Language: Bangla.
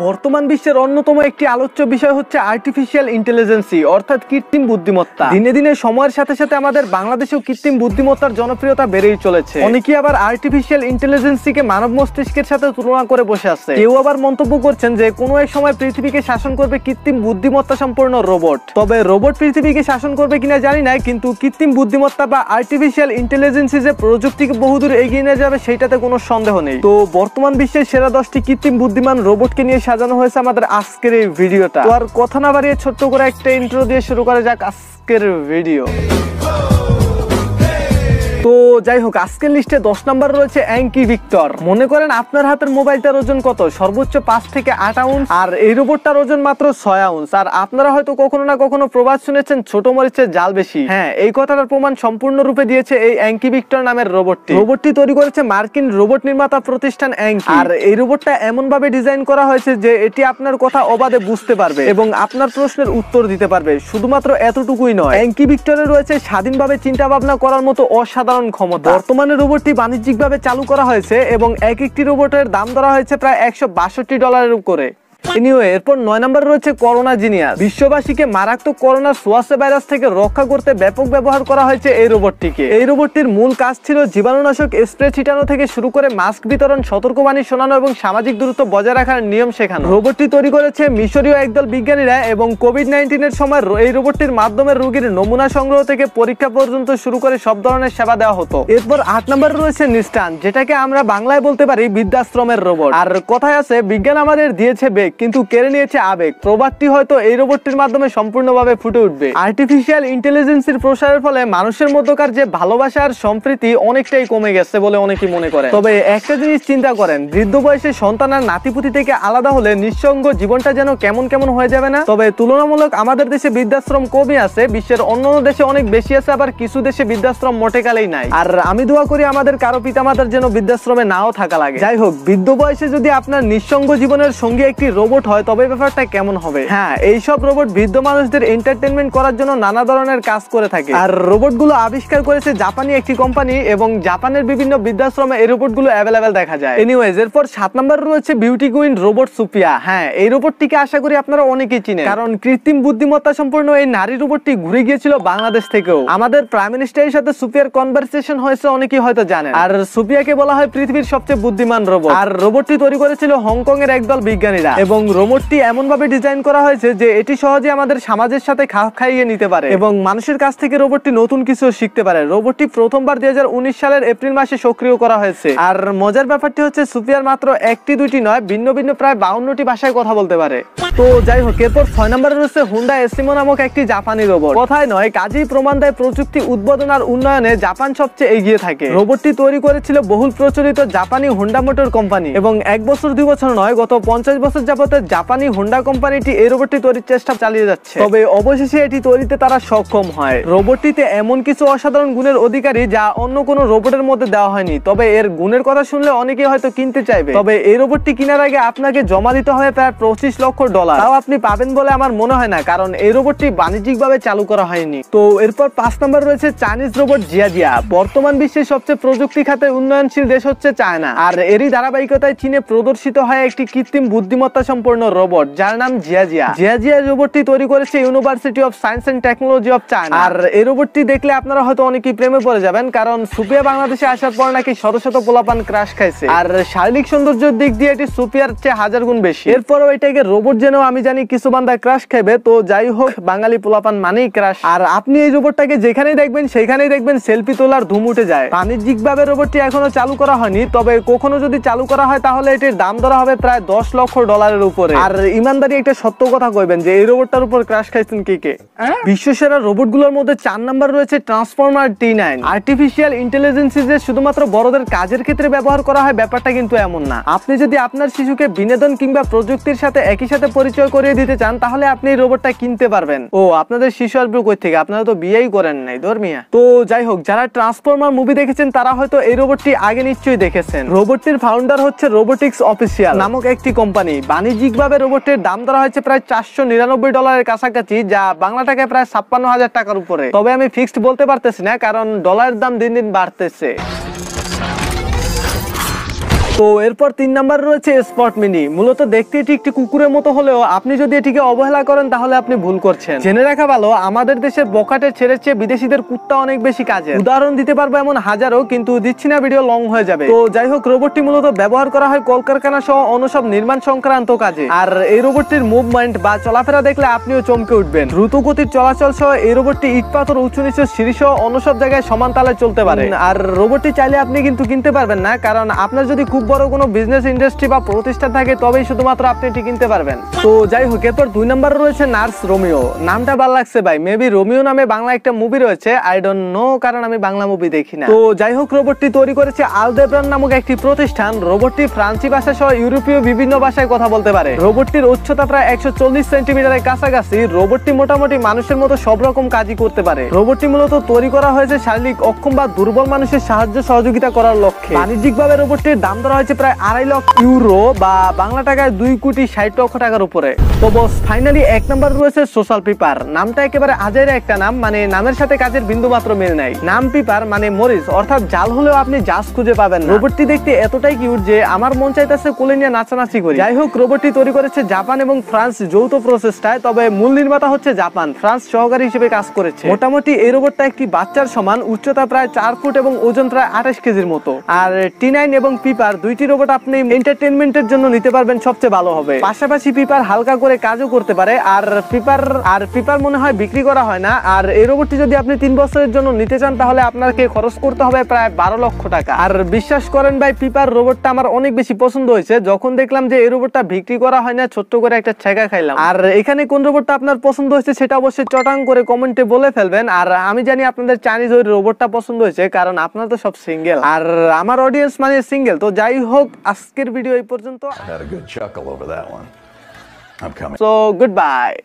বর্তমান বিশ্বের অন্যতম একটি আলোচ্য বিষয় হচ্ছে আর্টিফিশিয়াল ইন্টেলিজেন্সি অর্থাৎ কৃত্রিম বুদ্ধিমত্তা। দিনে দিনে সময়ের সাথে সাথে আমাদের বাংলাদেশেও কৃত্রিম বুদ্ধিমত্তার জনপ্রিয়তা বেড়েই চলেছে। অনেকেই আবার আর্টিফিশিয়াল ইন্টেলিজেন্সিকে মানব মস্তিষ্কের সাথে তুলনা করে বসে আছে। কেউ আবার মন্তব্য করছেন যে কোনো এক সময় পৃথিবীকে শাসন করবে কৃত্রিম বুদ্ধিমত্তা সম্পন্ন রোবট। তবে রোবট পৃথিবীকে শাসন করবে কিনা জানি না, কিন্তু কৃত্রিম বুদ্ধিমত্তা বা আর্টিফিশিয়াল ইন্টেলিজেন্সি যে প্রযুক্তিকে বহুদূর এগিয়ে নিয়ে যাবে সেইটাতে কোনো সন্দেহ নেই। তো বর্তমান বিশ্বের সেরা 10টি কৃত্রিম বুদ্ধিমান রোবটকে নিয়ে সাজানো হয়েছে আমাদের আজকের এই ভিডিওটা। তো আর কথা না বাড়িয়ে ছোট্ট করে একটা ইন্ট্রো দিয়ে শুরু করা যাক আজকের ভিডিও। তো যাই হোক, আজকের লিস্টে 10 নম্বর রয়েছে অ্যাঙ্কি ভিক্টর। মনে করেন আপনার হাতের মোবাইলটার ওজন কত? সর্বোচ্চ 5 থেকে 8 আউন্স, আর এই রোবটটার ওজন মাত্র 6 আউন্স। আর আপনারা হয়তো কখনো না কখনো প্রবাদ শুনেছেন ছোট মরিচের জাল বেশি। হ্যাঁ, এই কথাটার প্রমাণ সম্পূর্ণরূপে দিয়েছে এই অ্যাঙ্কি ভিক্টর নামের রোবটটি। রোবটটি তৈরি করেছে মার্কিন রোবট নির্মাতা প্রতিষ্ঠান অ্যাঙ্কি। আর এই রোবটটা এমন ভাবে ডিজাইন করা হয়েছে যে এটি আপনার কথা অবাধে বুঝতে পারবে এবং আপনার প্রশ্নের উত্তর দিতে পারবে। শুধুমাত্র এতটুকুই নয়, অ্যাঙ্কি ভিক্টরে রয়েছে স্বাধীনভাবে চিন্তা ভাবনা করার মতো অসাধারণ ক্ষমতা। বর্তমানে রোবটটি বাণিজ্যিকভাবে চালু করা হয়েছে এবং এক একটি রোবটের দাম ধরা হয়েছে প্রায় $162 উপরে। এরপর 9 নম্বর রয়েছে করোনা জিনিয়াস। বিশ্ববাসীকে মারাত্মক করোনা সোয়াসে ভাইরাস থেকে রক্ষা করতে ব্যাপক ব্যবহার করা হয়েছে এই রোবটটিকে। এই রোবটটির মূল কাজ ছিল জীবাণুনাশক স্প্রে ছিটানো থেকে শুরু করে মাস্ক বিতরণ, সতর্কবাণী শোনানো এবং সামাজিক দূরত্ব বজায় রাখার নিয়ম শেখানো। রোবটটি তৈরি করেছে মিশরীয় একদল বিজ্ঞানীরা এবং কোভিড-19 এর সময় এই রোবটটির মাধ্যমে রোগীর নমুনা সংগ্রহ থেকে পরীক্ষা পর্যন্ত শুরু করে সব ধরনের সেবা দেওয়া হতো। এরপর 8 নম্বর রয়েছে নিস্টান, যেটাকে আমরা বাংলায় বলতে পারি বৃদ্ধাশ্রমের রোবট। আর কথায় আছে, বিজ্ঞান আমাদের দিয়েছে বেগ কিন্তু কেড়ে নিয়েছে আবেগ। প্রবাদটি হয়তো এই রোবটটির মাধ্যমে সম্পূর্ণভাবে ফুটে উঠবে। আর্টিফিশিয়াল ইন্টেলিজেন্সির প্রসারের ফলে মানুষের মধ্যকার যে ভালোবাসা আর সম্প্রীতি অনেকটাই কমে গেছে বলে অনেকেই মনে করে। তবে একটা জিনিস চিন্তা করেন, বৃদ্ধ বয়সে সন্তান আর নাতিপুতি থেকে আলাদা হলে নিঃসঙ্গ জীবনটা যেন কেমন কেমন হয়ে যাবে না? তবে তুলনামূলক আমাদের দেশে বৃদ্ধাশ্রম কমই আছে, বিশ্বের অন্যান্য দেশে অনেক বেশি আছে, আবার কিছু দেশে বৃদ্ধাশ্রম মোটে কালেই নাই। আর আমি দোয়া করি আমাদের কারো পিতামাতার যেন বৃদ্ধাশ্রমে নাও থাকা লাগে। যাই হোক, বৃদ্ধ বয়সে যদি আপনার নিঃসঙ্গ জীবনের সঙ্গী একটি রোবট হয় তবে ব্যাপারটা কেমন হবে? হ্যাঁ, এইসব রোবট বৃদ্ধ মানুষদের এন্টারটেইনমেন্ট করার জন্য নানা ধরনের কাজ করে থাকে। আর রোবটগুলো আবিষ্কার করেছে জাপানি একটি কোম্পানি এবং জাপানের বিভিন্ন বৃদ্ধাশ্রমে এই রোবটগুলো অ্যাভেলেবেল দেখা যায়। এনিওয়েজ, এরপর 7 নম্বর রয়েছে বিউটি কুইন রোবট সুপিয়া। হ্যাঁ, এই রোবটটিকে আশা করি আপনারা অনেকেই চিনেন, কারণ কৃত্রিম বুদ্ধিমত্তা সম্পন্ন এই নারী রোবটটি ঘুরে গিয়েছিল বাংলাদেশ থেকেও। আমাদের প্রাইম মিনিস্টারের সাথে সুপিয়ার কনভারসেশন হয়েছে, অনেকেই হয়তো জানেন। আর সুপিয়াকে বলা হয় পৃথিবীর সবচেয়ে বুদ্ধিমান রোবট। আর রোবটটি তৈরি করেছিল হংকং এর একদল বিজ্ঞানীরা এবং রোবটটি এমন ভাবে ডিজাইন করা হয়েছে যে এটি সহজে আমাদের সমাজের সাথে খাপ খাইয়ে নিতে পারে এবং মানুষের কাছ থেকে রোবটটি নতুন কিছু শিখতে পারে। রোবটটি প্রথমবার 2019 সালের এপ্রিল মাসে সক্রিয় করা হয়েছে। আর মজার ব্যাপারটি হচ্ছে সুপিয়ার মাত্র একটি দুইটি নয়, ভিন্ন ভিন্ন প্রায় 52টি ভাষায় কথা বলতে পারে। তো যাই হোক, এরপর 6 নম্বরে রয়েছে হুন্ডা এসিমো নামক একটি জাপানি রোবট। কথায় নয়, কাজেই প্রমাণ দেয় প্রযুক্তি উদ্বোধন আর উন্নয়নে জাপান সবচেয়ে এগিয়ে থাকে। রোবটটি তৈরি করেছিল বহুল প্রচলিত জাপানি হুন্ডা মোটর কোম্পানি এবং 1 বছর 2 বছর নয়, গত 50 বছর যাবতে জাপানি হুন্ডা কোম্পানিটি এই রোবটটি তৈরির চেষ্টা চালিয়ে যাচ্ছে। তবে অবশেষে এটি তৈরিতে তারা সক্ষম হয়। রোবটটিতে এমন কিছু অসাধারণ গুণের অধিকারী যা অন্য কোনো রোবটের মধ্যে দেওয়া হয়নি। তবে এর গুণের কথা শুনলে অনেকেই হয়তো কিনতে চাইবে। তবে এই রোবটটি কেনার আগে আপনাকে জমা দিতে হবে প্রায় $25 লক্ষ। তাও আপনি পাবেন বলে আমার মনে হয় না, কারণ এই রোবটটি বাণিজ্যিকভাবে চালু করা হয়নি। তো এরপর 5 নম্বর রয়েছে চাইনিজ রোবট জিয়াজিয়া। বর্তমান বিশ্বের সবচেয়ে প্রযুক্তি খাতে উন্নয়নশীল দেশ হচ্ছে চায়না, আর এরই ধারাবাহিকতায় চীনে প্রদর্শিত হয় একটি কৃত্রিম বুদ্ধিমত্তা সম্পন্ন রোবট যার নাম জিয়াজিয়া। জিয়াজিয়া রোবটটি তৈরি করেছে University of Science and Technology of China. আর এই রোবটটি দেখলে আপনারা হয়তো অনেকেই প্রেমে পড়ে যাবেন, কারণ সুপিয়া বাংলাদেশে আসার পর নাকি শত শত পোলাপান ক্রাশ খাইছে। আর শারীরিক সৌন্দর্যের দিক দিয়ে এটি সুপিয়ার চেয়ে 1000 গুণ বেশি। এরপরও এটাকে রোবট জেনেও আমি জানি কিছু বান্দা ক্রাশ খাইবে। তো যাই হোক, বাঙালি পোলাপান মানেই ক্রাশ। আর আপনি এই রোবটটাকে যেখানেই দেখবেন সেখানেই দেখবেন সেলফি তোলার ধুম উঠে যায়। বাণিজ্যিকভাবে রোবটটি এখনো চালু করা হয়নি, তবে কখনো যদি চালু করা হয় তাহলে এটির দাম ধরা হবে প্রায় $10 লক্ষ উপরে। আর ইমানদারি একটা সত্য কথা কইবেন যে এই রোবটটার উপর ক্রাশ খাইছেন কে? বিশ্বসেরা রোবটগুলোর মধ্যে 4 নম্বর রয়েছে ট্রান্সফর্মার T9। আর্টিফিশিয়াল ইন্টেলিজেন্সি যে শুধুমাত্র বড়দের কাজের ক্ষেত্রে ব্যবহার করা হয় ব্যাপারটা কিন্তু এমন না। আপনি যদি আপনার শিশুকে বিনোদন কিংবা প্রযুক্তির সাথে একই সাথে পরিচয় করিয়ে দিতে চান তাহলে আপনি এই রোবটটা কিনতে পারবেন। ও, আপনাদের শিশু আসবে কই থেকে? আপনারা তো বিয়েই করেন নাই ধর্মিয়া। তো যাই হোক, যারা ট্রান্সফর্মার মুভি দেখেছেন তারা হয়তো এই রোবটটি আগে নিশ্চয়ই দেখেছেন। রোবটটির ফাউন্ডার হচ্ছে রোবোটিক্স অফিসিয়াল নামক একটি কোম্পানি। বাণিজ্যিকভাবে রোবটের দাম ধরা হয়েছে প্রায় $499 কাছাকাছি, যা বাংলা টাকায় প্রায় 56,000 টাকার উপরে। তবে আমি ফিক্সড বলতে পারতেছি না, কারণ ডলারের দাম দিন দিন বাড়তেছে। তো এরপর 3 নাম্বার রয়েছে স্পট মিনি। মূলত দেখতে এটি একটি কুকুরের মতো হলেও আপনি যদি এটিকে অবহেলা করেন তাহলে আপনি ভুল করছেন। জেনে রাখা ভালো, আমাদের দেশের বকাটের ছেড়ের চেয়ে বিদেশিদের কুত্তা অনেক বেশি কাজে। উদাহরণ দিতে পারবো এমন হাজারো, কিন্তু দিচ্ছি না, ভিডিও লং হয়ে যাবে। তো যাই হোক, রোবটটি মূলত ব্যবহার করা হয় কলকারখানা সহ অন্য সব নির্মাণ সংক্রান্ত কাজে। আর এই রোবটটির মুভমেন্ট বা চলাফেরা দেখলে আপনিও চমকে উঠবেন। দ্রুত গতির চলাচল সহ এই রোবটটি ইট পাথর, উঁচু নিচু সিঁড়ি সহ অন্য সব জায়গায় সমান তালে চলতে পারে। আর রোবটটি চাইলে আপনি কিন্তু কিনতে পারবেন না, কারণ আপনার যদি খুব বড় কোনো বিজনেস ইন্ডাস্ট্রি বা প্রতিষ্ঠান থাকে তবেই শুধুমাত্র আপনি এটি কিনতে পারবেন। তো যাই হোক, এরপর 2 নম্বর রয়েছে নার্স রোমিও। নামটা ভালো লাগছে ভাই, মেবি রোমিও নামে বাংলা একটা মুভি রয়েছে, আই ডোন্ট নো, কারণ আমি বাংলা মুভি দেখি না। তো যাই হোক, রোবটটি তৈরি করেছে আলদেব্রান নামক একটি প্রতিষ্ঠান। রোবটটি ফ্রান্সি ভাষা সহ ইউরোপীয় বিভিন্ন ভাষায় কথা বলতে পারে। রোবটটির উচ্চতা প্রায় 140 সেন্টিমিটারের কাছাকাছি। রোবটটি মোটামুটি মানুষের মতো সব রকম কাজই করতে পারে। রোবটটি মূলত তৈরি করা হয়েছে শারীরিক অক্ষম বা দুর্বল মানুষের সাহায্য সহযোগিতা করার লক্ষ্যে। বাণিজ্যিকভাবে রোবটটির দাম ধরা হয়েছে প্রায় 2.5 লক্ষ ইউরো বা বাংলা টাকায় 2,60,00,000 টাকার উপরে। তো বস, ফাইনালি 1 নম্বর রয়েছে সোশ্যাল পিপার। নামটা একেবারে আজের একটা নাম, মানে নামের সাথে কাজের বিন্দু মাত্র মিল নাই। নাম পিপার মানে মরিচ, অর্থাৎ জাল হলেও আপনি জাস খুঁজে পাবেন না। রোবটটি দেখতে এতটাই কিউট যে আমার মন চাইতেছে কোলে নিয়ে নাচানাচি করি। যাই হোক, রোবটটি তৈরি করেছে জাপান এবং ফ্রান্স যৌথ প্রচেষ্টায়, তবে মূল নির্মাতা হচ্ছে জাপান, ফ্রান্স সহকারী হিসেবে কাজ করেছে। মোটামুটি এই রোবটটা একটি বাচ্চার সমান, উচ্চতা প্রায় 4 ফুট এবং ওজন প্রায় 28 কেজির মতো। আর T9 এবং পিপার দুইটি রোবট আপনি এন্টারটেইনমেন্টের জন্য নিতে পারবেন, সবচেয়ে ভালো হবে। পাশাপাশি পিপার হালকা করে কাজও করতে পারে, আর পিপার মনে হয় বিক্রি করা হয় না। আর এই রোবটটি যদি আপনি 3 বছরের জন্য নিতে চান তাহলে আপনাকে খরচ করতে হবে প্রায় 12 লক্ষ টাকা। আর বিশ্বাস করেন ভাই, পিপার রোবটটা আমার অনেক বেশি পছন্দ হয়েছে। যখন দেখলাম যে এই রোবটটা বিক্রি করা হয় না, ছোট্ট করে একটা ছেঁকা খাইলাম। আর এখানে কোন রোবটটা আপনার পছন্দ হয়েছে সেটা অবশ্যই চটাং করে কমেন্টে বলে ফেলবেন। আর আমি জানি আপনাদের চাইনিজ ওই রোবটটা পছন্দ হয়েছে, কারণ আপনারা তো সব সিঙ্গেল আর আমার অডিয়েন্স মানে সিঙ্গেল। তো যাই হোক, আজকের ভিডিও এই পর্যন্ত। So goodbye.